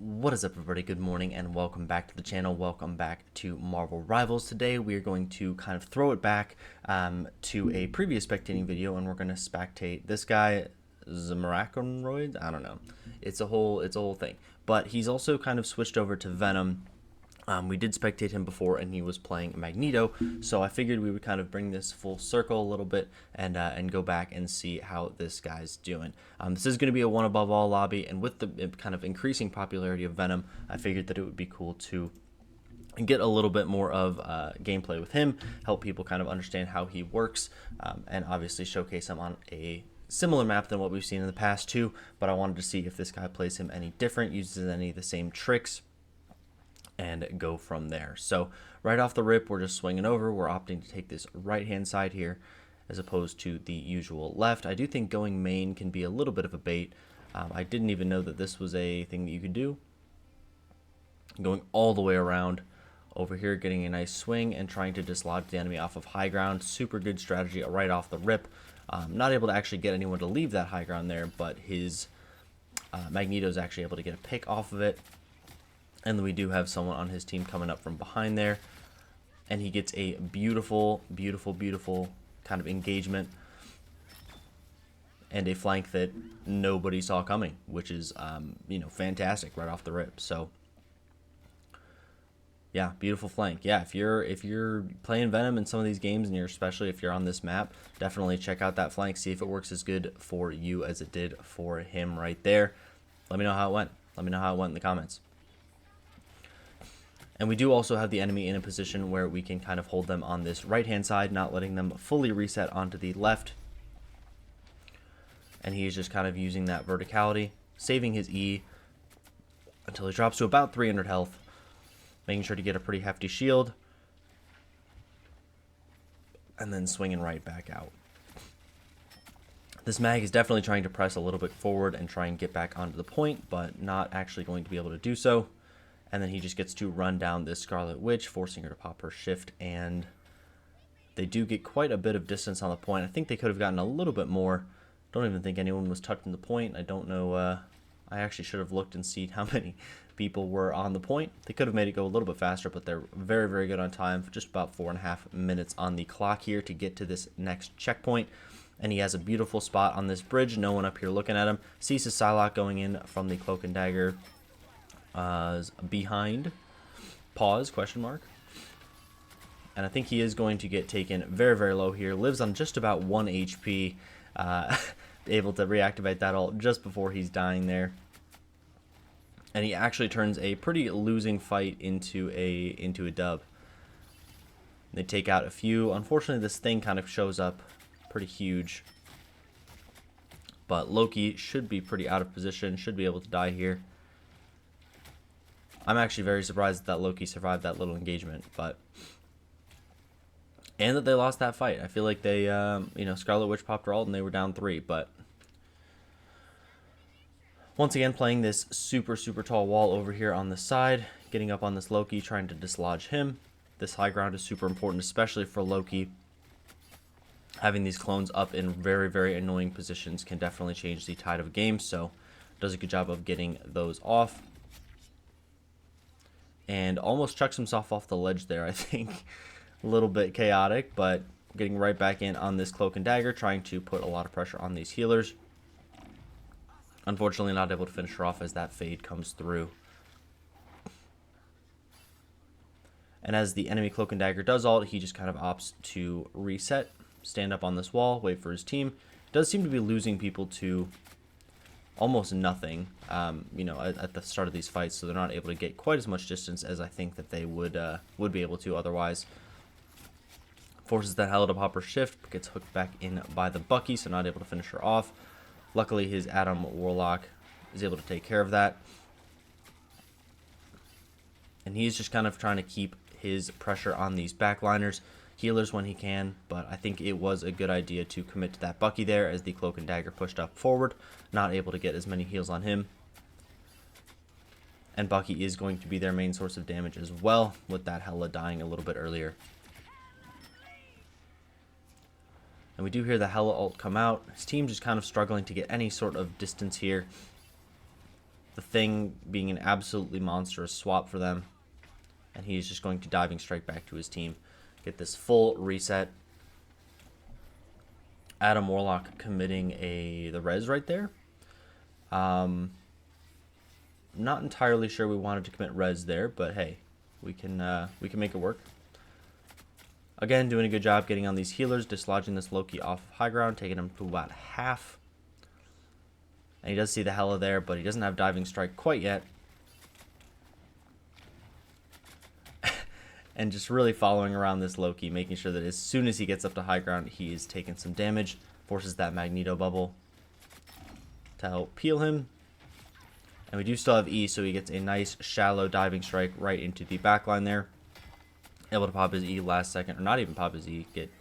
What is up, everybody? Good morning and welcome back to the channel. Welcome back to Marvel Rivals. Today we are going to kind of throw it back to a previous spectating video, and we're going to spectate this guy, Zamaraconroid. I don't know. It's a whole thing. But he's also kind of switched over to Venom. We did spectate him before, and he was playing Magneto, so I figured we would kind of bring this full circle a little bit and go back and see how this guy's doing. This is going to be a one above all lobby, and with the kind of increasing popularity of Venom, I figured that it would be cool to get a little bit more of gameplay with him, help people kind of understand how he works, and obviously showcase him on a similar map than what we've seen in the past too. But I wanted to see if this guy plays him any different, uses any of the same tricks, and go from there. So right off the rip, we're just swinging over. We're opting to take this right hand side here as opposed to the usual left. I do think going main can be a little bit of a bait. I didn't even know that this was a thing that you could do. Going all the way around over here, getting a nice swing and trying to dislodge the enemy off of high ground. Super good strategy right off the rip. Not able to actually get anyone to leave that high ground there, but his Magneto is actually able to get a pick off of it. And then we do have someone on his team coming up from behind there. And he gets a beautiful, beautiful, beautiful kind of engagement. And a flank that nobody saw coming, which is, fantastic right off the rip. So, yeah, beautiful flank. Yeah, if you're playing Venom in some of these games, and especially if you're on this map, definitely check out that flank. See if it works as good for you as it did for him right there. Let me know how it went. Let me know how it went in the comments. And we do also have the enemy in a position where we can kind of hold them on this right-hand side, not letting them fully reset onto the left. And he is just kind of using that verticality, saving his E until he drops to about 300 health, making sure to get a pretty hefty shield, and then swinging right back out. This mag is definitely trying to press a little bit forward and try and get back onto the point, but not actually going to be able to do so. And then he just gets to run down this Scarlet Witch, forcing her to pop her shift. And they do get quite a bit of distance on the point. I think they could have gotten a little bit more. Don't even think anyone was touching the point. I don't know. I actually should have looked and seen how many people were on the point. They could have made it go a little bit faster, but they're very, very good on time. For just about 4.5 minutes on the clock here to get to this next checkpoint. And he has a beautiful spot on this bridge. No one up here looking at him. Sees his Psylocke going in from the Cloak and Dagger. Behind pause question mark, and I think he is going to get taken very, very low here. Lives on just about 1 HP, able to reactivate that ult just before he's dying there, and he actually turns a pretty losing fight into a dub. They take out a few. Unfortunately, this thing kind of shows up pretty huge, but Loki should be pretty out of position, should be able to die here. I'm actually very surprised that Loki survived that little engagement, and that they lost that fight. I feel like they, Scarlet Witch popped her ult and they were down 3, but once again playing this super, super tall wall over here on the side, getting up on this Loki, trying to dislodge him. This high ground is super important, especially for Loki. Having these clones up in very, very annoying positions can definitely change the tide of a game, so does a good job of getting those off. And almost chucks himself off the ledge there, I think. A little bit chaotic, but getting right back in on this Cloak and Dagger, trying to put a lot of pressure on these healers. Unfortunately, not able to finish her off as that fade comes through. And as the enemy Cloak and Dagger does ult, he just kind of opts to reset, stand up on this wall, wait for his team. Does seem to be losing people to almost nothing, at the start of these fights, so they're not able to get quite as much distance as I think that they would be able to otherwise. Forces that Hela to pop her shift, gets hooked back in by the Bucky, so not able to finish her off. Luckily, his Adam Warlock is able to take care of that. And he's just kind of trying to keep his pressure on these backliners, healers when he can, but I think it was a good idea to commit to that Bucky there as the Cloak and Dagger pushed up forward, not able to get as many heals on him. And Bucky is going to be their main source of damage as well, with that Hela dying a little bit earlier. And we do hear the Hela ult come out. His team just kind of struggling to get any sort of distance here. the Thing being an absolutely monstrous swap for them. And he's just going to diving strike back to his team. Get this full reset. Adam Warlock committing the res right there. Not entirely sure we wanted to commit res there, but hey, we can make it work. Again, doing a good job getting on these healers, dislodging this Loki off of high ground, taking him to about half. And he does see the Hela there, but he doesn't have diving strike quite yet. And just really following around this Loki, making sure that as soon as he gets up to high ground, he is taking some damage. Forces that Magneto bubble to help peel him. And we do still have E, so he gets a nice shallow diving strike right into the backline there. Able to pop his E last second, or not even pop his E, get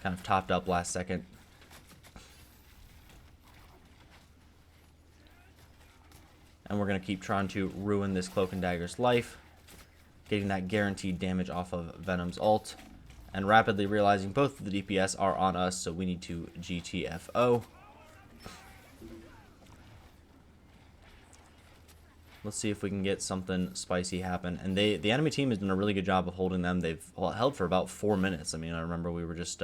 kind of topped up last second. And we're going to keep trying to ruin this Cloak and Dagger's life. Getting that guaranteed damage off of Venom's ult. And rapidly realizing both of the DPS are on us, so we need to GTFO. Let's see if we can get something spicy happen. And the enemy team has done a really good job of holding them. They've held for about 4 minutes. I mean, I remember we were just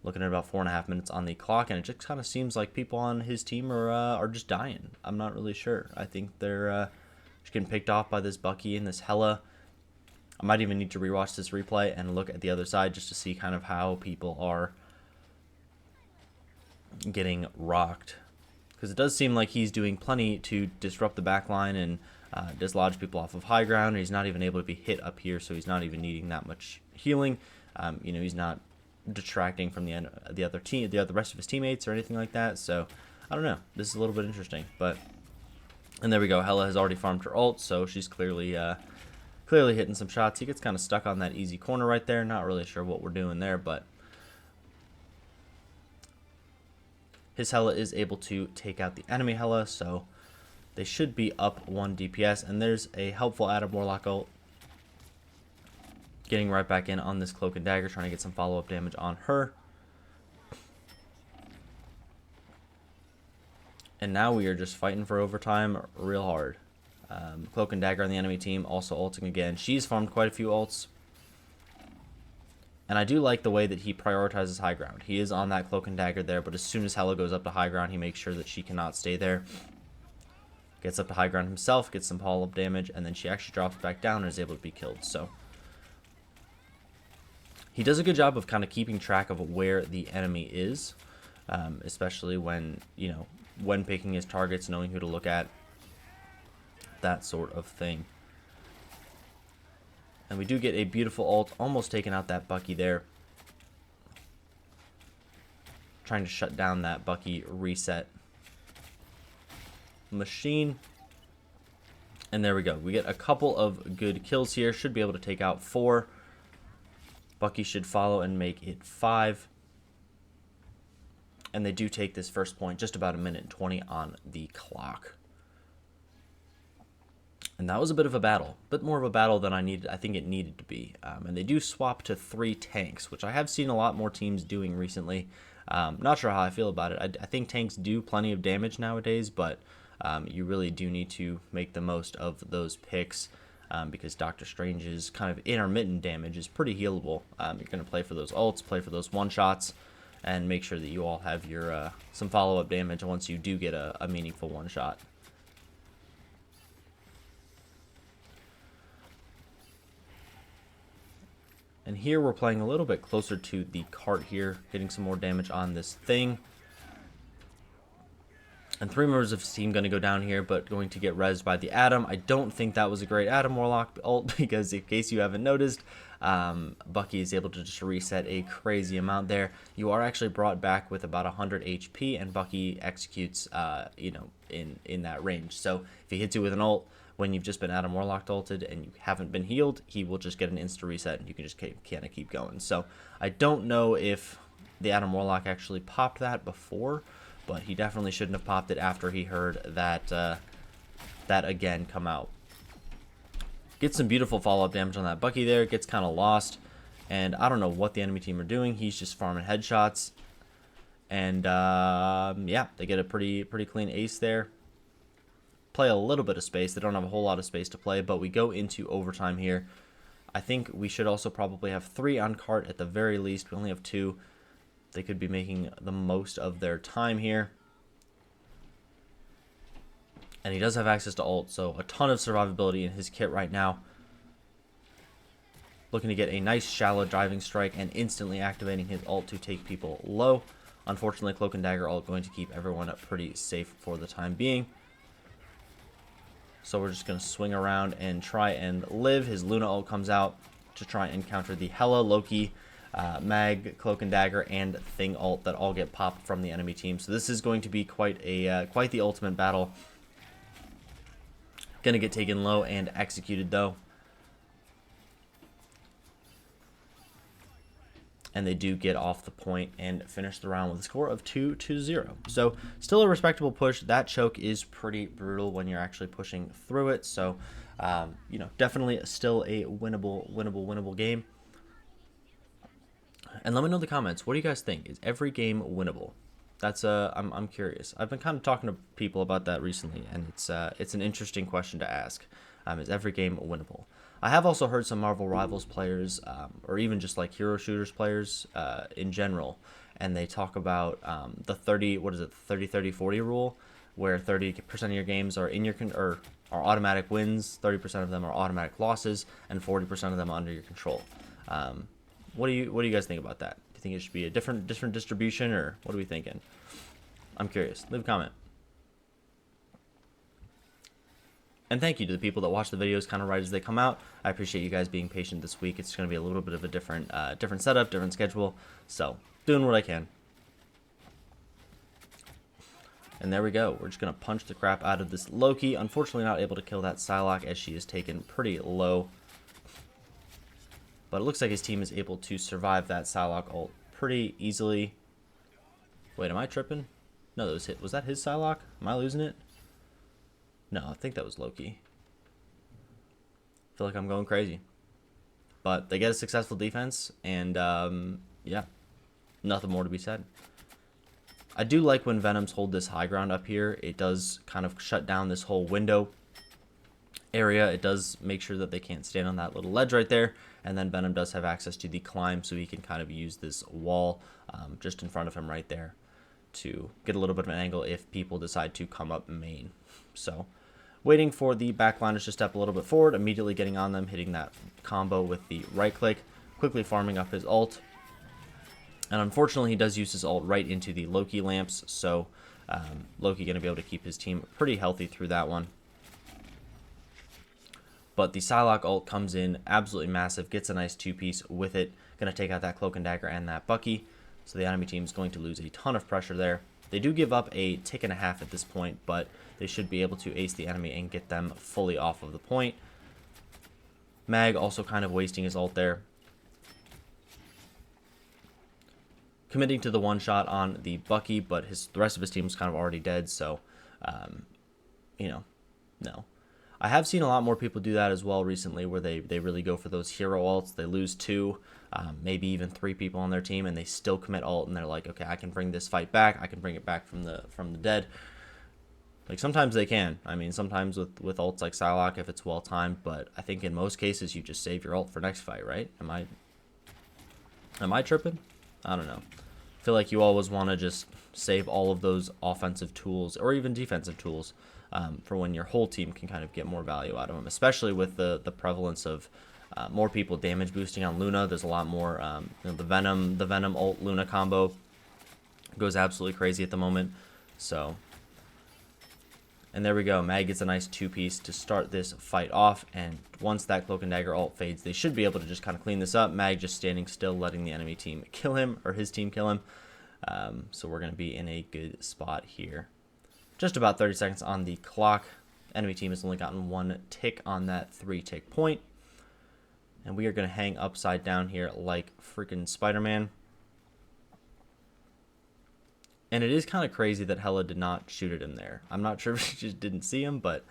looking at about 4.5 minutes on the clock, and it just kind of seems like people on his team are just dying. I'm not really sure. I think they're just getting picked off by this Bucky and this Hela. I might even need to rewatch this replay and look at the other side just to see kind of how people are getting rocked. Because it does seem like he's doing plenty to disrupt the backline and dislodge people off of high ground. He's not even able to be hit up here, so he's not even needing that much healing. You know, he's not detracting from the rest of his teammates or anything like that. So I don't know. This is a little bit interesting, but and there we go. Hela has already farmed her ult, so she's clearly hitting some shots. He gets kind of stuck on that easy corner right there. Not really sure what we're doing there, but his Hela is able to take out the enemy Hela, so they should be up 1 DPS. And there's a helpful Adam Warlock ult. Getting right back in on this Cloak and Dagger, trying to get some follow-up damage on her. And now we are just fighting for overtime real hard. Cloak and Dagger on the enemy team also ulting again. She's farmed quite a few ults. And I do like the way that he prioritizes high ground. He is on that Cloak and Dagger there, but as soon as Hela goes up to high ground, he makes sure that she cannot stay there. Gets up to high ground himself, gets some follow-up damage, and then she actually drops back down and is able to be killed. So he does a good job of kind of keeping track of where the enemy is, especially when, you know, when picking his targets, knowing who to look at, that sort of thing. And we do get a beautiful ult, almost taking out that Bucky there. Trying to shut down that Bucky reset machine. And there we go. We get a couple of good kills here. Should be able to take out 4. Bucky should follow and make it 5. And they do take this first point just about 1:20 on the clock. And that was a bit of a battle, a bit more of a battle than I think it needed to be. And they do swap to 3 tanks, which I have seen a lot more teams doing recently. Not sure how I feel about it. I think tanks do plenty of damage nowadays, but you really do need to make the most of those picks because Doctor Strange's kind of intermittent damage is pretty healable. You're going to play for those ults, play for those one-shots, and make sure that you all have your some follow-up damage once you do get a meaningful one-shot. And here we're playing a little bit closer to the cart here, getting some more damage on this Thing. And 3 members of his team going to go down here, but going to get rezzed by the Atom. I don't think that was a great Atom Warlock ult, because in case you haven't noticed, Bucky is able to just reset a crazy amount there. You are actually brought back with about 100 HP, and Bucky executes, you know, in that range. So if he hits you with an ult, when you've just been Adam Warlock ulted and you haven't been healed, he will just get an insta reset and you can just kind of keep going. So I don't know if the Adam Warlock actually popped that before, but he definitely shouldn't have popped it after he heard that that again come out. Gets some beautiful follow-up damage on that Bucky there, gets kind of lost, and I don't know what the enemy team are doing. He's just farming headshots, and yeah, they get a pretty clean ace there. play a little bit of space. They don't have a whole lot of space to play, but we go into overtime here. I think we should also probably have 3 on cart at the very least. We only have 2. They could be making the most of their time here. And he does have access to ult, so a ton of survivability in his kit right now. Looking to get a nice shallow diving strike and instantly activating his ult to take people low. Unfortunately, Cloak and Dagger ult going to keep everyone pretty safe for the time being. So we're just going to swing around and try and live. His Luna ult comes out to try and counter the Hela, Loki, Mag, Cloak and Dagger, and Thing ult that all get popped from the enemy team. So this is going to be quite the ultimate battle. Going to get taken low and executed though. And they do get off the point and finish the round with a score of 2-0. So still a respectable push. That choke is pretty brutal when you're actually pushing through it. So, you know, definitely still a winnable game. And let me know in the comments, what do you guys think? Is every game winnable? That's I'm curious. I've been kind of talking to people about that recently, and it's an interesting question to ask. Is every game winnable? I have also heard some Marvel Rivals players, or even just like hero shooters players in general, and they talk about the 30-30-40 rule, where 30% of your games are in your are automatic wins, 30% of them are automatic losses, and 40% of them are under your control. What do you guys think about that? Do you think it should be a different distribution, or what are we thinking? I'm curious. Leave a comment. And thank you to the people that watch the videos kind of right as they come out. I appreciate you guys being patient this week. It's going to be a little bit of a different setup, different schedule. So, doing what I can. And there we go. We're just going to punch the crap out of this Loki. Unfortunately, not able to kill that Psylocke as she is taken pretty low. But it looks like his team is able to survive that Psylocke ult pretty easily. Wait, am I tripping? No, was that his Psylocke? Am I losing it? No, I think that was Loki. I feel like I'm going crazy. But they get a successful defense, and yeah, nothing more to be said. I do like when Venoms hold this high ground up here. It does kind of shut down this whole window area. It does make sure that they can't stand on that little ledge right there. And then Venom does have access to the climb, so he can kind of use this wall just in front of him right there to get a little bit of an angle if people decide to come up main. So, waiting for the backliners to step a little bit forward, immediately getting on them, hitting that combo with the right click, quickly farming up his ult. And unfortunately, he does use his ult right into the Loki lamps, so Loki going to be able to keep his team pretty healthy through that one. But the Psylocke ult comes in absolutely massive, gets a nice 2-piece with it, going to take out that Cloak and Dagger and that Bucky, so the enemy team is going to lose a ton of pressure there. They do give up a tick and a half at this point, but they should be able to ace the enemy and get them fully off of the point. Mag also kind of wasting his ult there. Committing to the one shot on the Bucky, but the rest of his team was kind of already dead, so, you know, no. I have seen a lot more people do that as well recently, where they really go for those hero ults. They lose 2, maybe even 3 people on their team, and they still commit ult, and they're like, okay, I can bring this fight back. I can bring it back from the dead. Like, sometimes they can. I mean, sometimes with ults like Psylocke, if it's well timed, but I think in most cases you just save your ult for next fight, right? Am I tripping? I don't know. I feel like you always want to just save all of those offensive tools or even defensive tools for when your whole team can kind of get more value out of them, especially with the prevalence of more people damage boosting on Luna. There's a lot more, you know, the Venom ult Luna combo goes absolutely crazy at the moment. So, and there we go. Mag gets a nice 2-piece to start this fight off, and once that Cloak and Dagger ult fades, they should be able to just kind of clean this up. Mag just standing still, letting the enemy team kill him, or his team kill him. So we're going to be in a good spot here. Just about 30 seconds on the clock. Enemy team has only gotten 1 tick on that 3-tick point. And we are going to hang upside down here like freaking Spider-Man. And it is kind of crazy that Hela did not shoot at him there. I'm not sure if she just didn't see him, but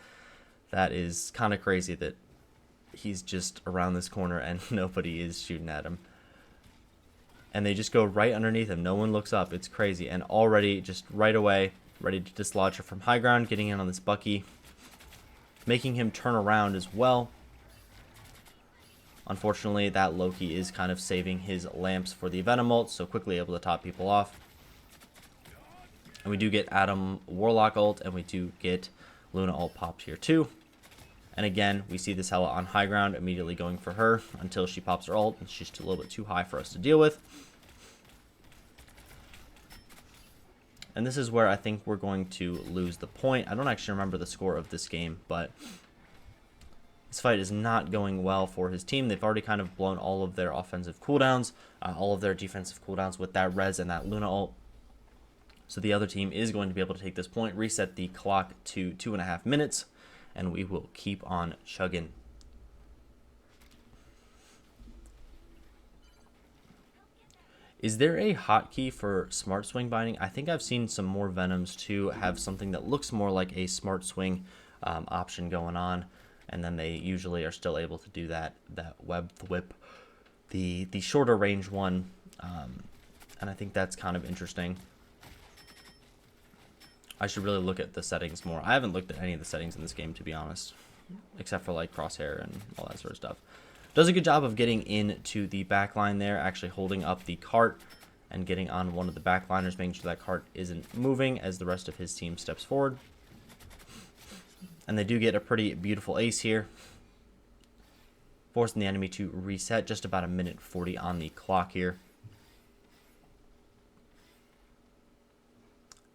that is kind of crazy that he's just around this corner and nobody is shooting at him. And they just go right underneath him. No one looks up. It's crazy. And already, just right away, ready to dislodge her from high ground, getting in on this Bucky. making him turn around as well. Unfortunately, that Loki is kind of saving his lamps for the Venom ult, so quickly able to top people off. And we do get Adam Warlock ult, and we do get Luna ult popped here too. And again, we see this Hela on high ground, immediately going for her until she pops her ult, and she's just a little bit too high for us to deal with. And this is where I think we're going to lose the point. I don't actually remember the score of this game, but this fight is not going well for his team. They've already kind of blown all of their offensive cooldowns, all of their defensive cooldowns with that res and that Luna ult. So the other team is going to be able to take this point, reset the clock to 2.5 minutes, and we will keep on chugging. Is there a hotkey for smart swing binding? I think I've seen some more Venoms too have something that looks more like a smart swing option going on, and then they usually are still able to do that web whip, the shorter range one, and I think that's kind of interesting. I should really look at the settings more. I haven't looked at any of the settings in this game, to be honest, except for like crosshair and all that sort of stuff. Does a good job of getting into the back line there, actually holding up the cart and getting on one of the backliners, making sure that cart isn't moving as the rest of his team steps forward. And they do get a pretty beautiful ace here, forcing the enemy to reset. Just about 1:40 on the clock here.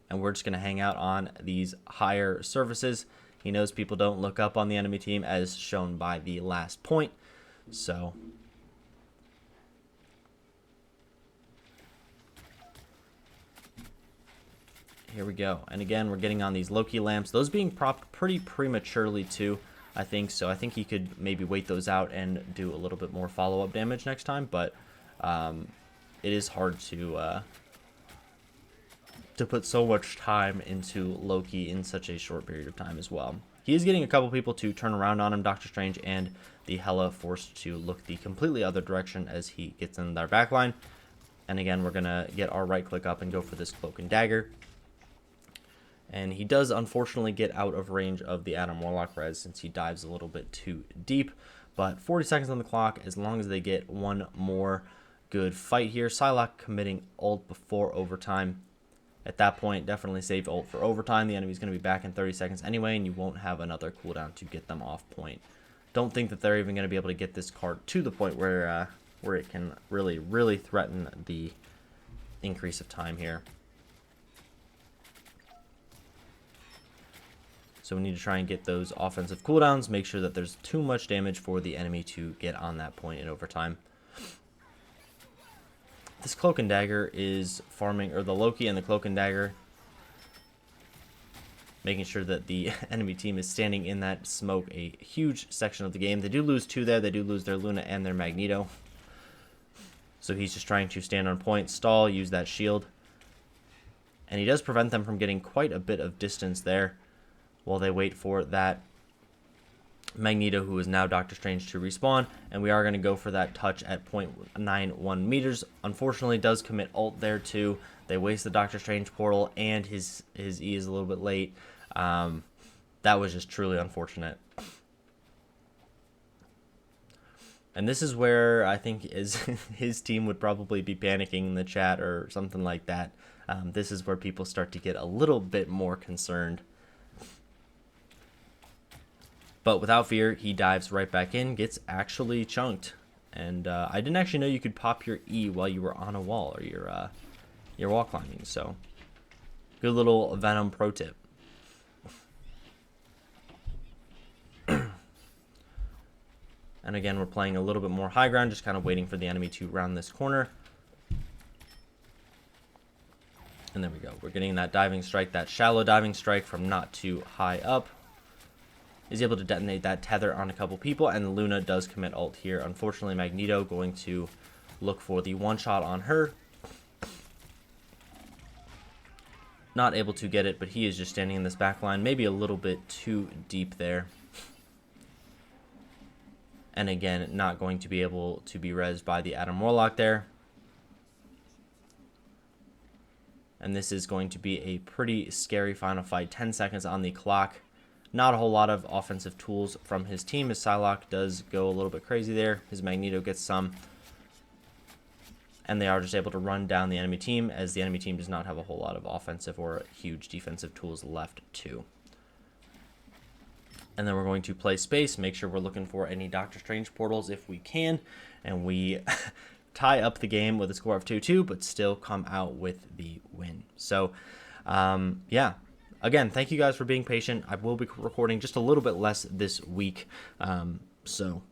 And we're just going to hang out on these higher surfaces. He knows people don't look up on the enemy team, as shown by the last point. So here we go. And again, we're getting on these Loki lamps. Those being propped pretty prematurely too, I think. So I think he could maybe wait those out and do a little bit more follow-up damage next time. But it is hard to put so much time into Loki in such a short period of time as well. He is getting a couple people to turn around on him, Doctor Strange and the Hela forced to look the completely other direction as he gets in their backline. And again, we're going to get our right click up and go for this cloak and dagger. And he does unfortunately get out of range of the Adam Warlock res since he dives a little bit too deep. But 40 seconds on the clock, as long as they get one more good fight here. Psylocke committing ult before overtime. At that point, definitely save ult for overtime. The enemy's going to be back in 30 seconds anyway, and you won't have another cooldown to get them off point. Don't think that they're even going to be able to get this card to the point where it can really threaten the increase of time here. So we need to try and get those offensive cooldowns, make sure that there's too much damage for the enemy to get on that point in overtime. This cloak and dagger is farming, or the Loki and the cloak and dagger, making sure that the enemy team is standing in that smoke a huge section of the game. They do lose two there. They do lose their Luna and their Magneto. So he's just trying to stand on point, stall, use that shield. And he does prevent them from getting quite a bit of distance there while they wait for that Magneto, who is now Doctor Strange, to respawn. And we are going to go for that touch at 0.91 meters. Unfortunately, does commit ult there too. They waste the Doctor Strange portal, and his E is a little bit late. That was just truly unfortunate. And this is where I think his team would probably be panicking in the chat or something like that. This is where people start to get a little bit more concerned. But without fear, he dives right back in, gets actually chunked. And I didn't actually know you could pop your E while you were on a wall or your wall climbing. So good little Venom pro tip. And again, we're playing a little bit more high ground, just kind of waiting for the enemy to round this corner. And there we go. We're getting that diving strike, that shallow diving strike from not too high up. Is able to detonate that tether on a couple people, and Luna does commit ult here. Unfortunately, Magneto going to look for the one shot on her. Not able to get it, but he is just standing in this back line, maybe a little bit too deep there. And again, not going to be able to be rezzed by the Adam Warlock there. And this is going to be a pretty scary final fight. 10 seconds on the clock. Not a whole lot of offensive tools from his team. His Psylocke does go a little bit crazy there. His Magneto gets some. And they are just able to run down the enemy team, as the enemy team does not have a whole lot of offensive or huge defensive tools left too. And then we're going to play space, make sure we're looking for any Doctor Strange portals if we can, and we tie up the game with a score of 2-2, but still come out with the win. So, yeah. Again, thank you guys for being patient. I will be recording just a little bit less this week, so,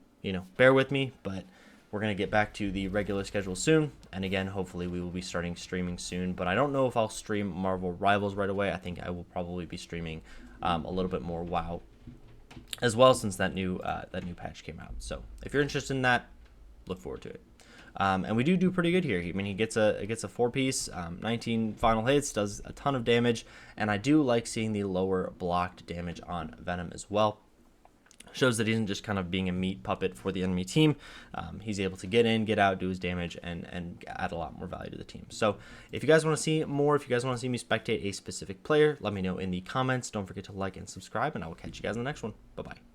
bear with me, but we're going to get back to the regular schedule soon, and again, hopefully we will be starting streaming soon, but I don't know if I'll stream Marvel Rivals right away. I think I will probably be streaming a little bit more WoW as well, since that new patch came out. So if you're interested in that, look forward to it. And we do pretty good here. I mean, he gets a 4-piece, 19 final hits, does a ton of damage, and I do like seeing the lower blocked damage on Venom as well. Shows that he isn't just kind of being a meat puppet for the enemy team. He's able to get in, get out, do his damage, and add a lot more value to the team. So if you guys want to see more, if you guys want to see me spectate a specific player, let me know in the comments. Don't forget to like and subscribe, and I will catch you guys in the next one. Bye-bye.